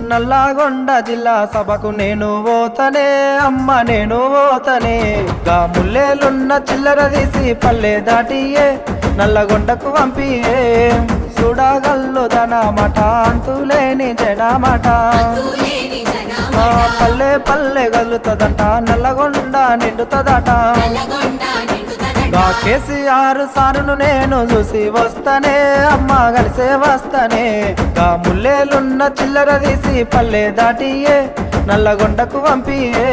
నల్లగొండ జిల్లా సభకు నేను పోతనే అమ్మ నేను పోతనే గా ముల్లేలున్న చిల్లర తీసి పల్లె దాటియే నల్లగొండకు పంపియే చూడగల్లు మాట అంతులేని జనమాట పల్లె పల్లె గలుతుందట నల్లగొండ నిండుతుందట గా కేసీఆర్ సారును నేను చూసి వస్తనే అమ్మ కలిసే వస్తనే గా ముల్లేలున్న చిల్లర తీసి పల్లె దాటియే నల్లగొండకు పంపియే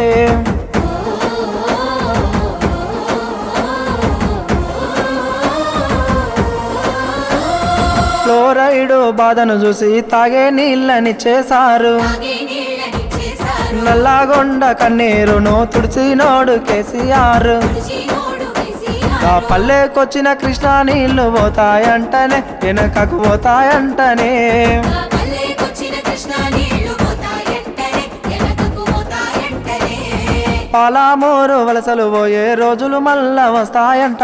ఫ్లోరైడు బాధను చూసి తాగే నీళ్ళని చేశారు నల్లగొండ కన్నీరును తుడిచినోడు కేసీఆర్ ఆ పల్లెకొచ్చిన కృష్ణా నీళ్లు పోతాయంటనే వెనకకు పోతాయంటనే పాలామూరు వలసలు పోయే రోజులు మళ్ళా వస్తాయంట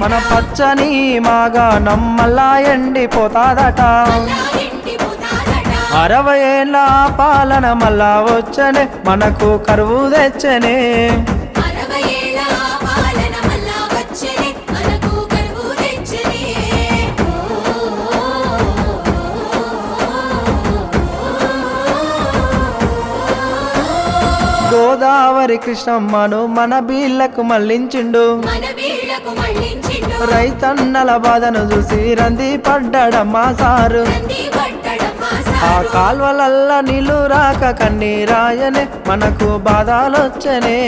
మన పచ్చని మాగాణం మళ్ళా ఎండిపోతాదట 60 ఏళ్ళ పాలన మళ్ళా వచ్చనే మనకు కరువు తెచ్చనే గోదావరి కృష్ణమ్మను మన బీళ్లకు మళ్ళించిండు రైతన్నల బాధను చూసి రంది పడ్డడమ్మా సారు ఆ కాల్వలల్ల నీళ్లు రాక కన్నీరాయనే మనకు బాధలొచ్చనే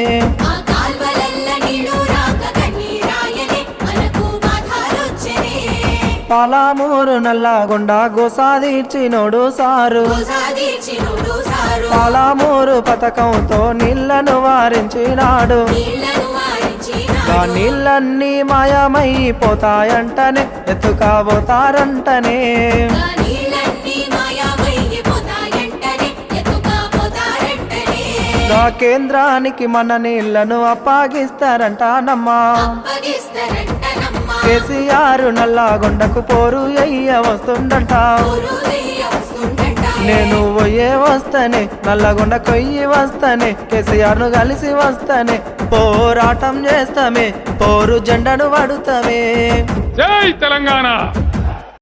పాలామూరు నల్లగొండ గోసాదీర్చినోడు సారు పాలామూరు పథకంతో నీళ్లను వారించినాడు ఆ నీళ్ళన్నీ మాయమైపోతాయంటనే ఎత్తుకపోతారంటనే ఆ కేంద్రానికి మన నీళ్లను అప్పగిస్తారంటానమ్మా కేసీఆర్ నల్లగొండకు పోరు అయ్య వస్తుందంట నేను పోయే వస్తనే నల్లగొండ కొయ్యి వస్తనే కేసీఆర్ ను కలిసి వస్తనే పోరాటం చేస్తామే పోరు జెండను పడుతామే జై తెలంగాణ।